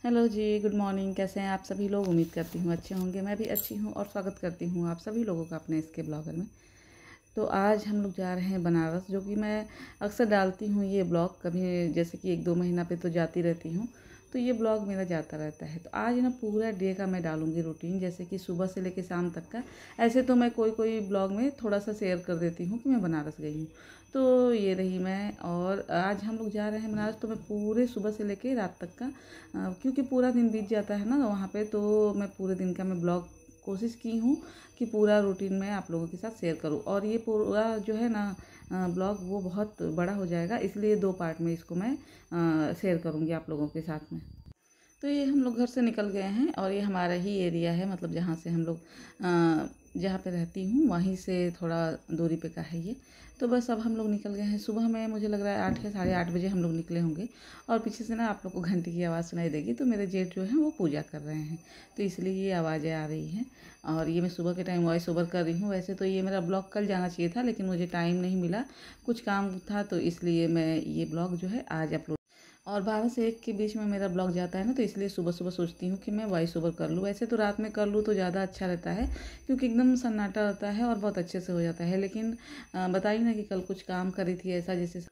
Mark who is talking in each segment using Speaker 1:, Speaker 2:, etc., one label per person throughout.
Speaker 1: Hello जी, good morning. कैसे हैं आप सभी लोग? उम्मीद करती हूँ अच्छे होंगे। मैं भी अच्छी हूँ और स्वागत करती हूँ आप सभी लोगों का अपने इसके ब्लॉगर में। तो आज हम लोग जा रहे हैं बनारस, जो कि मैं अक्सर डालती हूँ ये ब्लॉग। कभी जैसे कि 1-2 महीना पे तो जाती रहती हूँ, तो ये ब्लॉग मेरा जाता रहता है। तो आज ना पूरा डे का मैं डालूँगी रूटीन, जैसे कि सुबह से लेकर शाम तक का। ऐसे तो मैं कोई कोई ब्लॉग में थोड़ा सा शेयर कर देती हूँ कि मैं बनारस गई हूँ। तो ये रही मैं, और आज हम लोग जा रहे हैं बनारस, तो मैं पूरे सुबह से लेके रात तक का, क्योंकि पूरा दिन बीत जाता है ना वहाँ पे, तो मैं पूरे दिन का मैं ब्लॉग कोशिश की हूँ कि पूरा रूटीन मैं आप लोगों के साथ शेयर करूँ। और ये पूरा जो है ना ब्लॉग वो बहुत बड़ा हो जाएगा, इसलिए 2 पार्ट में इसको मैं शेयर करूँगी आप लोगों के साथ में। तो ये हम लोग घर से निकल गए हैं और ये हमारा ही एरिया है, मतलब जहाँ से हम लोग जहाँ पे रहती हूँ वहीं से थोड़ा दूरी पे का है ये। तो बस अब हम लोग निकल गए हैं। सुबह में मुझे लग रहा है 8 या साढ़े 8 बजे हम लोग निकले होंगे। और पीछे से ना आप लोग को घंटी की आवाज़ सुनाई देगी, तो मेरे जेठ जो हैं वो पूजा कर रहे हैं, तो इसलिए ये आवाज़ें आ रही हैं। और ये मैं सुबह के टाइम वॉइस ओवर कर रही हूँ। वैसे तो ये मेरा ब्लॉग कल जाना चाहिए था, लेकिन मुझे टाइम नहीं मिला, कुछ काम था, तो इसलिए मैं ये ब्लॉग जो है आज अपलोड। और 12 से 1 के बीच में मेरा ब्लॉग जाता है ना, तो इसलिए सुबह सुबह सोचती हूँ कि मैं वॉइस ओवर कर लूँ। वैसे तो रात में कर लूँ तो ज़्यादा अच्छा रहता है, क्योंकि एकदम सन्नाटा रहता है और बहुत अच्छे से हो जाता है। लेकिन बताइए ना कि कल कुछ काम करी थी ऐसा, जैसे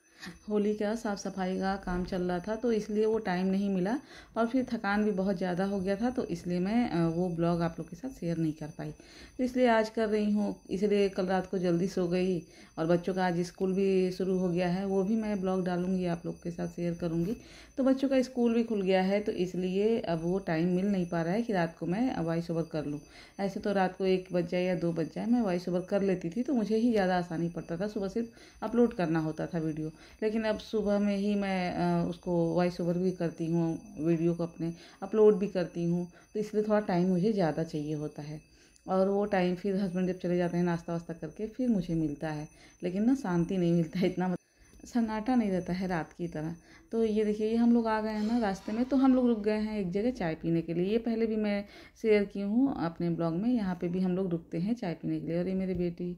Speaker 1: होली का साफ़ सफाई का काम चल रहा था, तो इसलिए वो टाइम नहीं मिला। और फिर थकान भी बहुत ज़्यादा हो गया था, तो इसलिए मैं वो ब्लॉग आप लोग के साथ शेयर नहीं कर पाई। तो इसलिए आज कर रही हूँ, इसलिए कल रात को जल्दी सो गई। और बच्चों का आज स्कूल भी शुरू हो गया है, वो भी मैं ब्लॉग डालूँगी, आप लोग के साथ शेयर करूँगी। तो बच्चों का स्कूल भी खुल गया है, तो इसलिए अब वो टाइम मिल नहीं पा रहा है कि रात को मैं वॉइस ओवर कर लूँ। ऐसे तो रात को 1 बज जाए या 2 बज जाए मैं वॉइस ओवर कर लेती थी, तो मुझे ही ज़्यादा आसानी पड़ता था। सुबह सिर्फ अपलोड करना होता था वीडियो। लेकिन अब सुबह में ही मैं उसको वॉइस ओवर भी करती हूँ, वीडियो को अपने अपलोड भी करती हूँ, तो इसलिए थोड़ा टाइम मुझे ज़्यादा चाहिए होता है। और वो टाइम फिर हस्बैंड जब चले जाते हैं नाश्ता वास्ता करके, फिर मुझे मिलता है। लेकिन ना शांति नहीं मिलता है, इतना सन्नाटा नहीं रहता है रात की तरह। तो ये देखिए, ये हम लोग आ गए हैं ना रास्ते में, तो हम लोग रुक गए हैं एक जगह चाय पीने के लिए। ये पहले भी मैं शेयर की हूँ अपने ब्लॉग में, यहाँ पे भी हम लोग रुकते हैं चाय पीने के लिए। और ये मेरी बेटी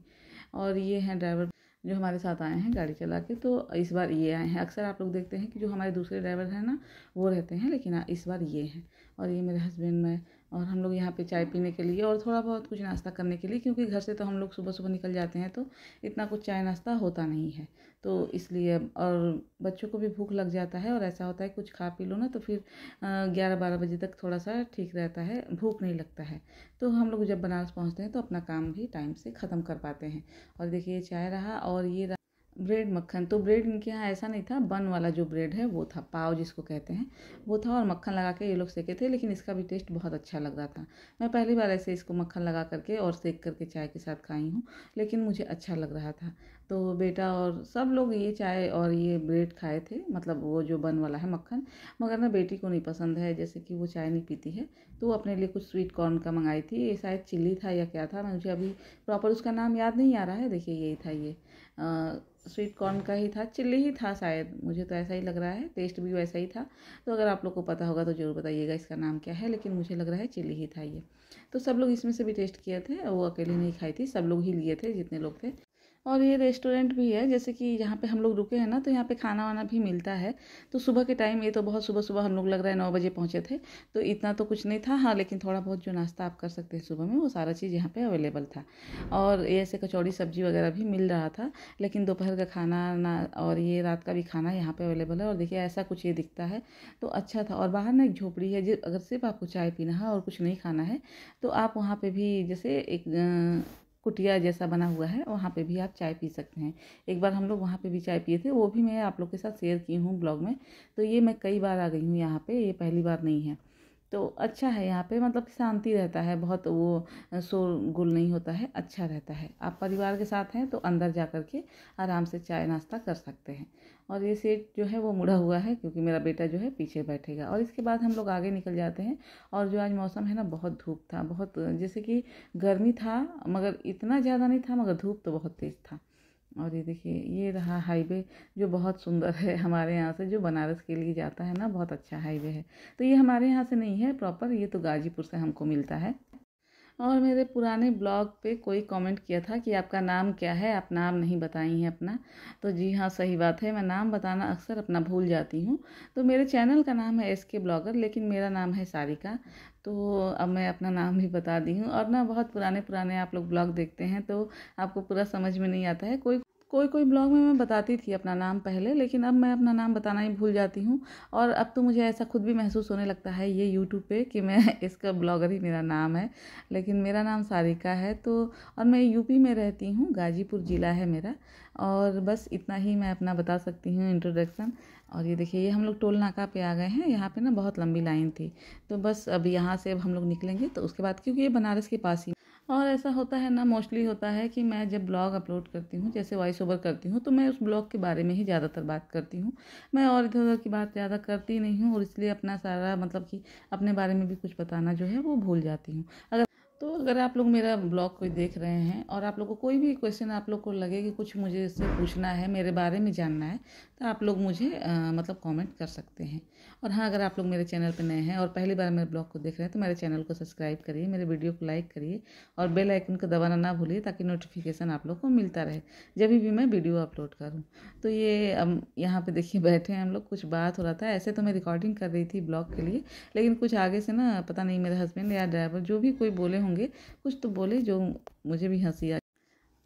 Speaker 1: और ये हैं ड्राइवर जो हमारे साथ आए हैं गाड़ी चला के। तो इस बार ये आए हैं। अक्सर आप लोग देखते हैं कि जो हमारे दूसरे ड्राइवर हैं ना वो रहते हैं, लेकिन इस बार ये हैं। और ये मेरे हस्बैंड में, और हम लोग यहाँ पे चाय पीने के लिए और थोड़ा बहुत कुछ नाश्ता करने के लिए, क्योंकि घर से तो हम लोग सुबह सुबह निकल जाते हैं, तो इतना कुछ चाय नाश्ता होता नहीं है, तो इसलिए। और बच्चों को भी भूख लग जाता है, और ऐसा होता है कुछ खा पी लो ना, तो फिर 11-12 बजे तक थोड़ा सा ठीक रहता है, भूख नहीं लगता है। तो हम लोग जब बनारस पहुँचते हैं तो अपना काम भी टाइम से ख़त्म कर पाते हैं। और देखिए ये चाय रहा, और ये रहा ब्रेड मक्खन। तो ब्रेड इनके यहाँ ऐसा नहीं था, बन वाला जो ब्रेड है वो था, पाव जिसको कहते हैं वो था, और मक्खन लगा के ये लोग सेके थे। लेकिन इसका भी टेस्ट बहुत अच्छा लग रहा था। मैं पहली बार ऐसे इसको मक्खन लगा करके और सेक करके चाय के साथ खाई हूँ, लेकिन मुझे अच्छा लग रहा था। तो बेटा और सब लोग ये चाय और ये ब्रेड खाए थे, मतलब वो जो बन वाला है मक्खन। मगर ना बेटी को नहीं पसंद है, जैसे कि वो चाय नहीं पीती है, तो वो अपने लिए कुछ स्वीट कॉर्न का मंगाई थी। ये शायद चिल्ली था या क्या था, मुझे अभी प्रॉपर उसका नाम याद नहीं आ रहा है। देखिए यही था, ये स्वीट कॉर्न का ही था, चिल्ली ही था शायद, मुझे तो ऐसा ही लग रहा है, टेस्ट भी वैसा ही था। तो अगर आप लोग को पता होगा तो ज़रूर बताइएगा इसका नाम क्या है, लेकिन मुझे लग रहा है चिल्ली ही था ये। तो सब लोग इसमें से भी टेस्ट किए थे, वो अकेले नहीं खाई थी, सब लोग ही लिए थे जितने लोग थे। और ये रेस्टोरेंट भी है, जैसे कि यहाँ पे हम लोग रुके हैं ना, तो यहाँ पे खाना वाना भी मिलता है। तो सुबह के टाइम, ये तो बहुत सुबह सुबह हम लोग लग रहा है 9 बजे पहुँचे थे, तो इतना तो कुछ नहीं था। हाँ, लेकिन थोड़ा बहुत जो नाश्ता आप कर सकते हैं सुबह में, वो सारा चीज़ यहाँ पे अवेलेबल था। और ये ऐसे कचौड़ी सब्जी वगैरह भी मिल रहा था। लेकिन दोपहर का खाना ना, और ये रात का भी खाना यहाँ पे अवेलेबल है। और देखिए ऐसा कुछ ये दिखता है, तो अच्छा था। और बाहर ना एक झोपड़ी है, जो अगर सिर्फ आपको चाय पीना है और कुछ नहीं खाना है, तो आप वहाँ पे भी, जैसे एक कुटिया जैसा बना हुआ है, वहाँ पे भी आप चाय पी सकते हैं। एक बार हम लोग वहाँ पे भी चाय पिए थे, वो भी मैं आप लोग के साथ शेयर की हूँ ब्लॉग में। तो ये मैं कई बार आ गई हूँ यहाँ पे, ये पहली बार नहीं है। तो अच्छा है यहाँ पे, मतलब शांति रहता है, बहुत वो शोरगुल नहीं होता है, अच्छा रहता है। आप परिवार के साथ हैं तो अंदर जा कर के आराम से चाय नाश्ता कर सकते हैं। और ये सीट जो है वो मुड़ा हुआ है, क्योंकि मेरा बेटा जो है पीछे बैठेगा। और इसके बाद हम लोग आगे निकल जाते हैं। और जो आज मौसम है ना, बहुत धूप था, बहुत, जैसे कि गर्मी था मगर इतना ज़्यादा नहीं था, मगर धूप तो बहुत तेज़ था। और ये देखिए, ये रहा हाईवे, जो बहुत सुंदर है, हमारे यहाँ से जो बनारस के लिए जाता है ना, बहुत अच्छा हाईवे है। तो ये हमारे यहाँ से नहीं है प्रॉपर, ये तो गाजीपुर से हमको मिलता है। और मेरे पुराने ब्लॉग पे कोई कमेंट किया था कि आपका नाम क्या है, आप नाम नहीं बताई हैं अपना। तो जी हाँ, सही बात है, मैं नाम बताना अक्सर अपना भूल जाती हूँ। तो मेरे चैनल का नाम है SK ब्लॉगर, लेकिन मेरा नाम है सारिका। तो अब मैं अपना नाम भी बता दी हूँ। और ना बहुत पुराने पुराने आप लोग ब्लॉग देखते हैं तो आपको पूरा समझ में नहीं आता है। कोई ब्लॉग में मैं बताती थी अपना नाम पहले, लेकिन अब मैं अपना नाम बताना ही भूल जाती हूँ। और अब तो मुझे ऐसा खुद भी महसूस होने लगता है ये यूट्यूब पे कि मैं इसका ब्लॉगर ही मेरा नाम है, लेकिन मेरा नाम सारिका है। तो और मैं यूपी में रहती हूँ, गाजीपुर ज़िला है मेरा। और बस इतना ही मैं अपना बता सकती हूँ इंट्रोडक्शन। और ये देखिए, ये हम लोग टोल नाका पे आ गए हैं। यहाँ पे ना बहुत लंबी लाइन थी, तो बस अब यहाँ से अब हम लोग निकलेंगे तो उसके बाद, क्योंकि ये बनारस के पास ही। और ऐसा होता है ना, मोस्टली होता है कि मैं जब ब्लॉग अपलोड करती हूँ, जैसे वॉइस ओवर करती हूँ, तो मैं उस ब्लॉग के बारे में ही ज़्यादातर बात करती हूँ। मैं और इधर उधर की बात ज़्यादा करती नहीं हूँ, और इसलिए अपना सारा मतलब कि अपने बारे में भी कुछ बताना जो है वो भूल जाती हूँ। अगर आप लोग मेरा ब्लॉग कोई देख रहे हैं और आप लोग को कोई भी क्वेश्चन आप लोग को लगे कि कुछ मुझे इससे पूछना है, मेरे बारे में जानना है, तो आप लोग मुझे मतलब कमेंट कर सकते हैं। और हाँ, अगर आप लोग मेरे चैनल पर नए हैं और पहली बार मेरे ब्लॉग को देख रहे हैं तो मेरे चैनल को सब्सक्राइब करिए, मेरे वीडियो को लाइक करिए और बेल आइकन को दबाना ना भूलिए, ताकि नोटिफिकेशन आप लोग को मिलता रहे जब भी मैं वीडियो अपलोड करूँ। तो ये अब यहाँ पे देखिए बैठे हैं हम लोग, कुछ बात हो रहा था। ऐसे तो मैं रिकॉर्डिंग कर रही थी ब्लॉग के लिए, लेकिन कुछ आगे से ना पता नहीं मेरे हस्बैंड या ड्राइवर जो भी कोई बोले होंगे, कुछ तो बोले जो मुझे भी हंसी आई।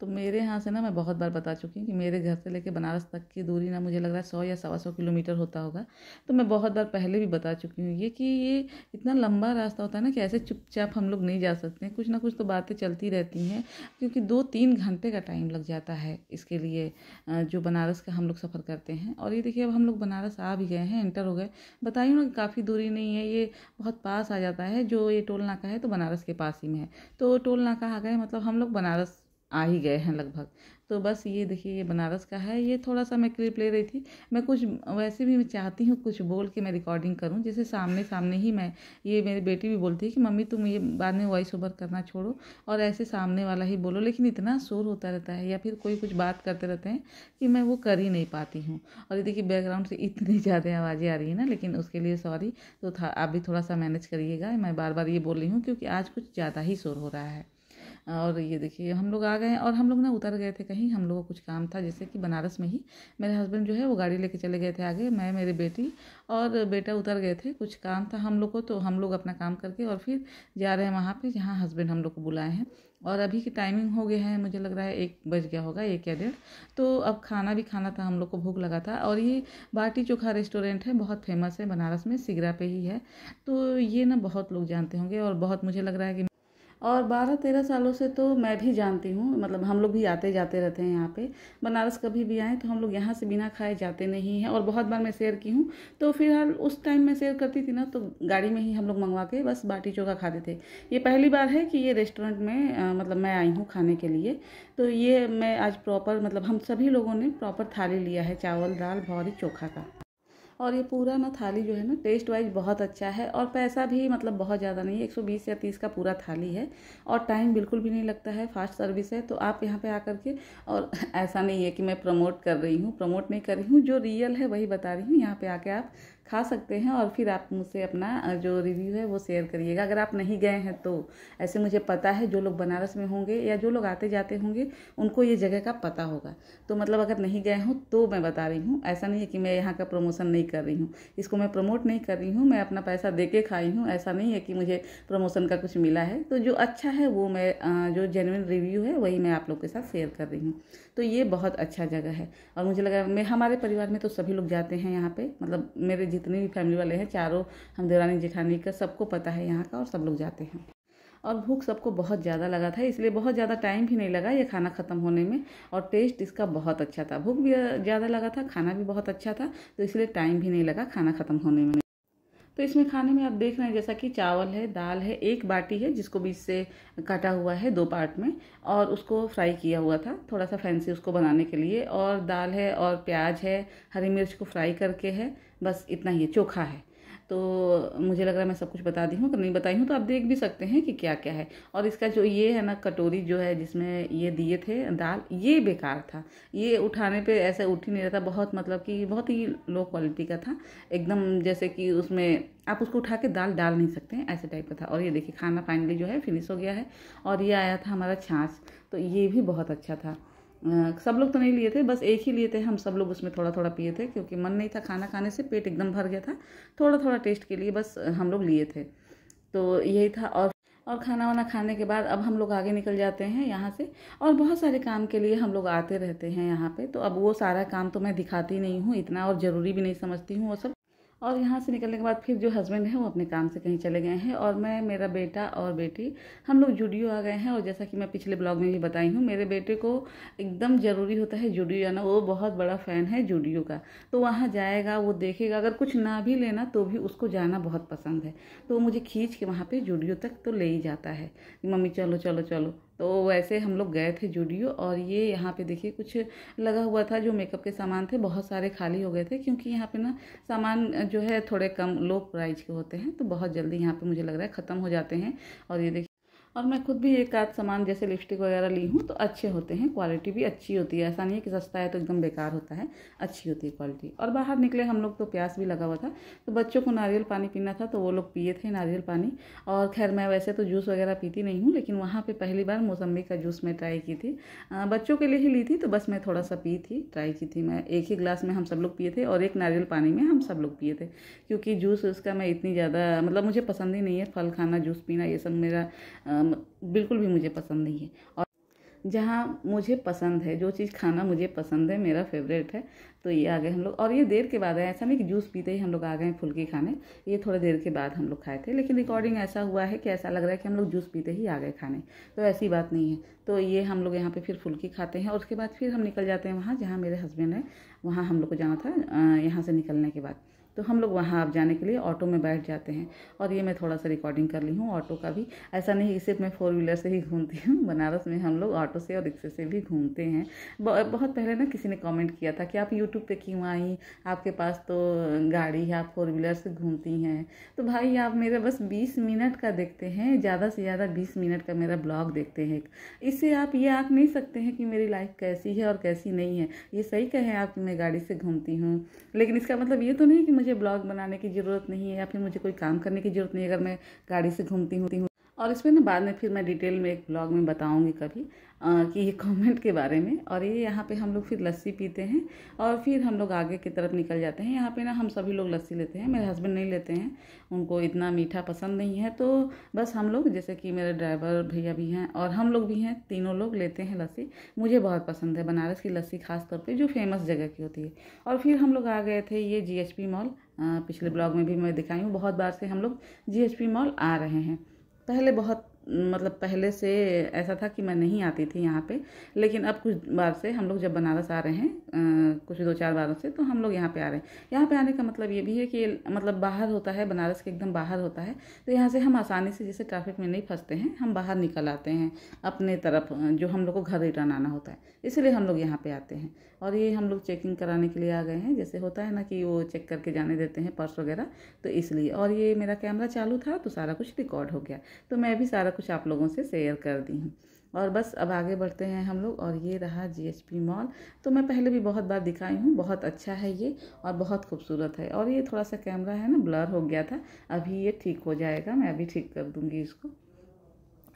Speaker 1: तो मेरे यहाँ से ना मैं बहुत बार बता चुकी हूँ कि मेरे घर से लेके बनारस तक की दूरी ना मुझे लग रहा है 100 या 125 किलोमीटर होता होगा। तो मैं बहुत बार पहले भी बता चुकी हूँ ये कि ये इतना लंबा रास्ता होता है ना कि ऐसे चुपचाप हम लोग नहीं जा सकते हैं, कुछ ना कुछ तो बातें चलती रहती हैं, क्योंकि 2-3 घंटे का टाइम लग जाता है इसके लिए जो बनारस का हम लोग सफ़र करते हैं। और ये देखिए, अब हम लोग बनारस आ भी गए हैं, एंटर हो गए। बताइए ना, काफ़ी दूरी नहीं है, ये बहुत पास आ जाता है। जो ये टोल नाका है तो बनारस के पास ही में है। तो टोल नाका आ गए, मतलब हम लोग बनारस आ ही गए हैं लगभग। तो बस ये देखिए, ये बनारस का है। ये थोड़ा सा मैं क्लिप ले रही थी। मैं कुछ वैसे भी मैं चाहती हूँ कुछ बोल के मैं रिकॉर्डिंग करूँ, जैसे सामने सामने ही मैं, ये मेरी बेटी भी बोलती है कि मम्मी तुम ये बाद में वॉइस ओवर करना छोड़ो और ऐसे सामने वाला ही बोलो, लेकिन इतना शोर होता रहता है या फिर कोई कुछ बात करते रहते हैं कि मैं वो कर ही नहीं पाती हूँ। और ये देखिए, बैकग्राउंड से इतनी ज़्यादा आवाज़ें आ रही है ना, लेकिन उसके लिए सॉरी। तो था, आप भी थोड़ा सा मैनेज करिएगा। मैं बार बार ये बोल रही हूँ क्योंकि आज कुछ ज़्यादा ही शोर हो रहा है। और ये देखिए, हम लोग आ गए हैं और हम लोग ना उतर गए थे कहीं, हम लोगों को कुछ काम था, जैसे कि बनारस में ही। मेरे हस्बैंड जो है वो गाड़ी लेके चले गए थे आगे, मैं, मेरी बेटी और बेटा उतर गए थे, कुछ काम था हम लोग को। तो हम लोग अपना काम करके और फिर जा रहे हैं वहाँ पे जहाँ हस्बैंड हम लोग को बुलाए हैं। और अभी की टाइमिंग हो गया है, मुझे लग रहा है 1 बज गया होगा, 1 या 1:30। तो अब खाना भी खाना था, हम लोग को भूख लगा था। और ये बाटी चोखा रेस्टोरेंट है, बहुत फेमस है बनारस में, सिगरा पे ही है। तो ये ना बहुत लोग जानते होंगे और बहुत मुझे लग रहा है कि, और 12-13 सालों से तो मैं भी जानती हूँ, मतलब हम लोग भी आते जाते रहते हैं यहाँ पे। बनारस कभी भी आएँ तो हम लोग यहाँ से बिना खाए जाते नहीं हैं। और बहुत बार मैं शेयर की हूँ, तो फिलहाल उस टाइम मैं शेयर करती थी ना, तो गाड़ी में ही हम लोग मंगवा के बस बाटी चोखा खाते थे। ये पहली बार है कि ये रेस्टोरेंट में मतलब मैं आई हूँ खाने के लिए। तो ये मैं आज प्रॉपर, मतलब हम सभी लोगों ने प्रॉपर थाली लिया है, चावल दाल भौरी चोखा का। और ये पूरा ना थाली जो है ना, टेस्ट वाइज बहुत अच्छा है और पैसा भी मतलब बहुत ज़्यादा नहीं है, 120 या 30 का पूरा थाली है। और टाइम बिल्कुल भी नहीं लगता है, फास्ट सर्विस है। तो आप यहाँ पे आकर के, और ऐसा नहीं है कि मैं प्रमोट कर रही हूँ, प्रमोट नहीं कर रही हूँ, जो रियल है वही बता रही हूँ। यहाँ पे आके आप खा सकते हैं और फिर आप मुझसे अपना जो रिव्यू है वो शेयर करिएगा। अगर आप नहीं गए हैं तो, ऐसे मुझे पता है जो लोग बनारस में होंगे या जो लोग आते जाते होंगे उनको ये जगह का पता होगा। तो मतलब अगर नहीं गए हो तो मैं बता रही हूँ, ऐसा नहीं है कि मैं यहाँ का प्रमोशन नहीं कर रही हूँ। इसको मैं प्रमोट नहीं कर रही हूँ, मैं अपना पैसा दे के खाई हूँ, ऐसा नहीं है कि मुझे प्रमोशन का कुछ मिला है। तो जो अच्छा है वो मैं, जो जेन्युइन रिव्यू है वही मैं आप लोग के साथ शेयर कर रही हूँ। तो ये बहुत अच्छा जगह है और मुझे लगा, मैं, हमारे परिवार में तो सभी लोग जाते हैं यहाँ पे, मतलब मेरे जितने भी फैमिली वाले हैं, चारों हम देवरानी जेठानी का, सबको पता है यहाँ का और सब लोग जाते हैं। और भूख सबको बहुत ज़्यादा लगा था, इसलिए बहुत ज़्यादा टाइम भी नहीं लगा ये खाना ख़त्म होने में। और टेस्ट इसका बहुत अच्छा था, भूख भी ज़्यादा लगा था, खाना भी बहुत अच्छा था, तो इसलिए टाइम भी नहीं लगा खाना ख़त्म होने में। तो इसमें खाने में आप देख रहे हैं जैसा कि चावल है, दाल है, एक बाटी है जिसको बीच से काटा हुआ है 2 पार्ट में, और उसको फ्राई किया हुआ था थोड़ा सा फैंसी उसको बनाने के लिए। और दाल है और प्याज है, हरी मिर्च को फ्राई करके है, बस इतना ही है। चोखा है, तो मुझे लग रहा है मैं सब कुछ बता दी हूँ। अगर नहीं बताई हूँ तो आप देख भी सकते हैं कि क्या क्या है। और इसका जो ये है ना कटोरी जो है जिसमें ये दिए थे दाल, ये बेकार था। ये उठाने पे ऐसे उठ ही नहीं रहा था, बहुत मतलब कि बहुत ही लो क्वालिटी का था एकदम, जैसे कि उसमें आप उसको उठा के दाल डाल नहीं सकते हैं, ऐसे टाइप का था। और ये देखिए खाना फाइनली जो है फिनिश हो गया है। और ये आया था हमारा छाछ, तो ये भी बहुत अच्छा था। सब लोग तो नहीं लिए थे, बस एक ही लिए थे, हम सब लोग उसमें थोड़ा थोड़ा पिए थे क्योंकि मन नहीं था खाना खाने से, पेट एकदम भर गया था। थोड़ा थोड़ा टेस्ट के लिए बस हम लोग लिए थे, तो यही था। और खाना वाना खाने के बाद अब हम लोग आगे निकल जाते हैं यहाँ से। और बहुत सारे काम के लिए हम लोग आते रहते हैं यहाँ पे, तो अब वो सारा काम तो मैं दिखाती नहीं हूँ इतना, और ज़रूरी भी नहीं समझती हूँ वो सब। और यहाँ से निकलने के बाद फिर जो हस्बैंड है वो अपने काम से कहीं चले गए हैं, और मैं, मेरा बेटा और बेटी, हम लोग जूडियो आ गए हैं। और जैसा कि मैं पिछले ब्लॉग में भी बताई हूँ, मेरे बेटे को एकदम ज़रूरी होता है जूडियो जाना, वो बहुत बड़ा फ़ैन है जूडियो का। तो वहाँ जाएगा, वो देखेगा, अगर कुछ ना भी लेना तो भी उसको जाना बहुत पसंद है। तो मुझे खींच के वहाँ पर जूडियो तक तो ले ही जाता है, मम्मी चलो चलो चलो। तो वैसे हम लोग गए थे जूडियो, और ये यहाँ पे देखिए कुछ लगा हुआ था, जो मेकअप के सामान थे बहुत सारे खाली हो गए थे, क्योंकि यहाँ पे ना सामान जो है थोड़े कम लो प्राइस के होते हैं, तो बहुत जल्दी यहाँ पे मुझे लग रहा है ख़त्म हो जाते हैं। और ये देखिए, और मैं खुद भी एक आध सामान जैसे लिपस्टिक वगैरह ली हूँ तो अच्छे होते हैं, क्वालिटी भी अच्छी होती है, ऐसा नहीं है कि सस्ता है तो एकदम बेकार होता है, अच्छी होती है क्वालिटी। और बाहर निकले हम लोग तो प्यास भी लगा हुआ था, तो बच्चों को नारियल पानी पीना था तो वो लोग पिए थे नारियल पानी। और खैर मैं वैसे तो जूस वगैरह पीती नहीं हूँ, लेकिन वहाँ पर पहली बार मौसम्बी का जूस मैं ट्राई की थी। बच्चों के लिए ही ली थी, तो बस मैं थोड़ा सा पी थी, ट्राई की थी मैं। एक ही ग्लास में हम सब लोग पिए थे, और एक नारियल पानी में हम सब लोग पिए थे, क्योंकि जूस उसका मैं इतनी ज़्यादा मतलब मुझे पसंद ही नहीं है, फल खाना, जूस पीना, ये सब मेरा बिल्कुल भी मुझे पसंद नहीं है। और जहाँ मुझे पसंद है, जो चीज़ खाना मुझे पसंद है, मेरा फेवरेट है, तो ये आ गए हम लोग। और ये देर के बाद है, ऐसा नहीं कि जूस पीते ही हम लोग आ गए फुल्की खाने, ये थोड़ी देर के बाद हम लोग खाए थे। लेकिन रिकॉर्डिंग ऐसा हुआ है कि ऐसा लग रहा है कि हम लोग जूस पीते ही आ गए खाने, तो ऐसी बात नहीं है। तो ये हम लोग यहाँ पे फिर फुल्की खाते हैं, और उसके बाद फिर हम निकल जाते हैं वहाँ जहाँ मेरे हस्बैंड है, वहाँ हम लोग को जाना था। यहाँ से निकलने के बाद तो हम लोग वहाँ अब जाने के लिए ऑटो में बैठ जाते हैं। और ये मैं थोड़ा सा रिकॉर्डिंग कर ली हूँ ऑटो का भी, ऐसा नहीं कि सिर्फ मैं 4 व्हीलर से ही घूमती हूँ, बनारस में हम लोग ऑटो से और रिक्शे से भी घूमते हैं। बहुत पहले ना किसी ने कमेंट किया था कि आप यूट्यूब पे क्यों आई, आपके पास तो गाड़ी है, आप 4 व्हीलर से घूमती हैं। तो भाई आप मेरा बस 20 मिनट का देखते हैं, ज़्यादा से ज़्यादा 20 मिनट का मेरा ब्लॉग देखते हैं, इससे आप ये आँक नहीं सकते हैं कि मेरी लाइफ कैसी है और कैसी नहीं है। ये सही कहें आप कि मैं गाड़ी से घूमती हूँ, लेकिन इसका मतलब ये तो नहीं कि मुझे ब्लॉग बनाने की ज़रूरत नहीं है, या फिर मुझे कोई काम करने की ज़रूरत नहीं है अगर मैं गाड़ी से घूमती हूँ। और इसमें ना बाद में फिर मैं डिटेल में एक ब्लॉग में बताऊंगी कभी कि ये कमेंट के बारे में। और ये यहाँ पे हम लोग फिर लस्सी पीते हैं, और फिर हम लोग आगे की तरफ निकल जाते हैं। यहाँ पे ना हम सभी लोग लस्सी लेते हैं, मेरे हस्बैंड नहीं लेते हैं, उनको इतना मीठा पसंद नहीं है, तो बस हम लोग, जैसे कि मेरे ड्राइवर भैया भी हैं और हम लोग भी हैं, तीनों लोग लेते हैं लस्सी। मुझे बहुत पसंद है बनारस की लस्सी, खास तौर पर जो फेमस जगह की होती है। और फिर हम लोग आ गए थे ये GHP मॉल, पिछले ब्लॉग में भी मैं दिखाई हूँ, बहुत बार से हम लोग GHP मॉल आ रहे हैं। पहले बहुत मतलब पहले से ऐसा था कि मैं नहीं आती थी यहाँ पे, लेकिन अब कुछ बार से हम लोग जब बनारस आ रहे हैं, कुछ 2-4 बारों से, तो हम लोग यहाँ पे आ रहे हैं। यहाँ पे आने का मतलब ये भी है कि मतलब बाहर होता है, बनारस के एकदम बाहर होता है, तो यहाँ से हम आसानी से, जैसे ट्रैफिक में नहीं फंसते हैं, हम बाहर निकल आते हैं अपने तरफ, जो हम लोग को घर रिटर्न आना होता है, इसलिए हम लोग यहाँ पे आते हैं। और ये हम लोग चेकिंग कराने के लिए आ गए हैं, जैसे होता है ना कि वो चेक करके जाने देते हैं पर्स वगैरह, तो इसलिए। और ये मेरा कैमरा चालू था तो सारा कुछ रिकॉर्ड हो गया, तो मैं भी सारा कुछ आप लोगों से शेयर कर दी हूँ। और बस अब आगे बढ़ते हैं हम लोग। और ये रहा GHP मॉल, तो मैं पहले भी बहुत बार दिखाई हूँ, बहुत अच्छा है ये और बहुत खूबसूरत है। और ये थोड़ा सा कैमरा है ना ब्लर हो गया था, अभी ये ठीक हो जाएगा, मैं अभी ठीक कर दूँगी इसको।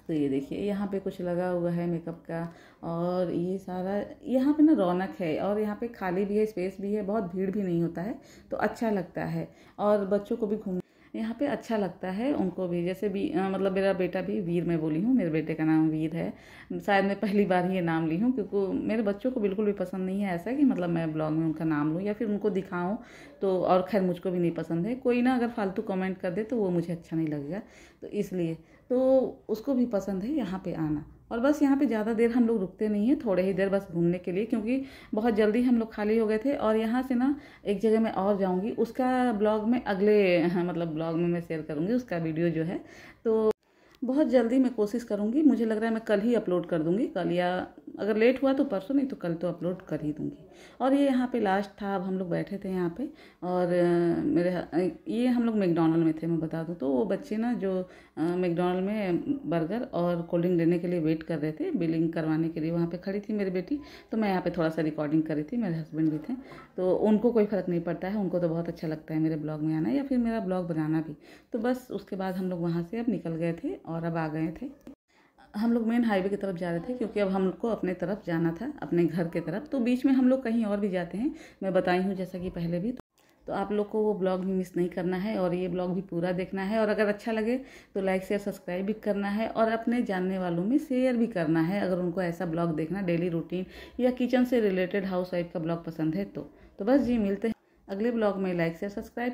Speaker 1: तो ये देखिए यहाँ पे कुछ लगा हुआ है मेकअप का, और ये सारा यहाँ पे ना रौनक है, और यहाँ पे खाली भी है, स्पेस भी है, बहुत भीड़ भी नहीं होता है, तो अच्छा लगता है। और बच्चों को भी घूम यहाँ पे अच्छा लगता है, उनको भी, जैसे भी मतलब मेरा बेटा भी वीर, मैं बोली हूँ, मेरे बेटे का नाम वीर है, शायद मैं पहली बार ही ये नाम ली हूँ, क्योंकि मेरे बच्चों को बिल्कुल भी पसंद नहीं है ऐसा कि मतलब मैं ब्लॉग में उनका नाम लूँ या फिर उनको दिखाऊँ, तो और खैर मुझको भी नहीं पसंद है, कोई ना अगर फालतू कमेंट कर दे तो वो मुझे अच्छा नहीं लगेगा, तो इसलिए तो उसको भी पसंद है यहाँ पे आना। और बस यहाँ पे ज़्यादा देर हम लोग रुकते नहीं हैं, थोड़े ही देर बस घूमने के लिए, क्योंकि बहुत जल्दी हम लोग खाली हो गए थे। और यहाँ से ना एक जगह मैं और जाऊँगी, उसका ब्लॉग में अगले मतलब ब्लॉग में मैं शेयर करूँगी उसका वीडियो जो है। तो बहुत जल्दी मैं कोशिश करूँगी, मुझे लग रहा है मैं कल ही अपलोड कर दूँगी, कल या अगर लेट हुआ तो परसों, नहीं तो कल तो अपलोड कर ही दूँगी। और ये यहाँ पे लास्ट था, अब हम लोग बैठे थे यहाँ पे और ये हम लोग मैकडॉनल्ड में थे, मैं बता दूँ तो वो बच्चे ना जो मैकडॉनल्ड में बर्गर और कोल्ड ड्रिंक लेने के लिए वेट कर रहे थे, बिलिंग करवाने के लिए वहाँ पे खड़ी थी मेरी बेटी, तो मैं यहाँ पे थोड़ा सा रिकॉर्डिंग कर रही थी, मेरे हस्बैंड भी थे। तो उनको कोई फ़र्क नहीं पड़ता है, उनको तो बहुत अच्छा लगता है मेरे ब्लॉग में आना या फिर मेरा ब्लॉग बनाना भी। तो बस उसके बाद हम लोग वहाँ से अब निकल गए थे और अब आ गए थे, हम लोग मेन हाईवे की तरफ जा रहे थे क्योंकि अब हमको अपने तरफ जाना था, अपने घर के तरफ। तो बीच में हम लोग कहीं और भी जाते हैं, मैं बताई हूँ जैसा कि पहले भी। तो आप लोग को वो ब्लॉग भी मिस नहीं करना है और ये ब्लॉग भी पूरा देखना है, और अगर अच्छा लगे तो लाइक शेयर सब्सक्राइब भी करना है और अपने जानने वालों में शेयर भी करना है, अगर उनको ऐसा ब्लॉग देखना डेली रूटीन या किचन से रिलेटेड हाउस वाइफ का ब्लॉग पसंद है तो बस जी, मिलते हैं अगले ब्लॉग में। Like share subscribe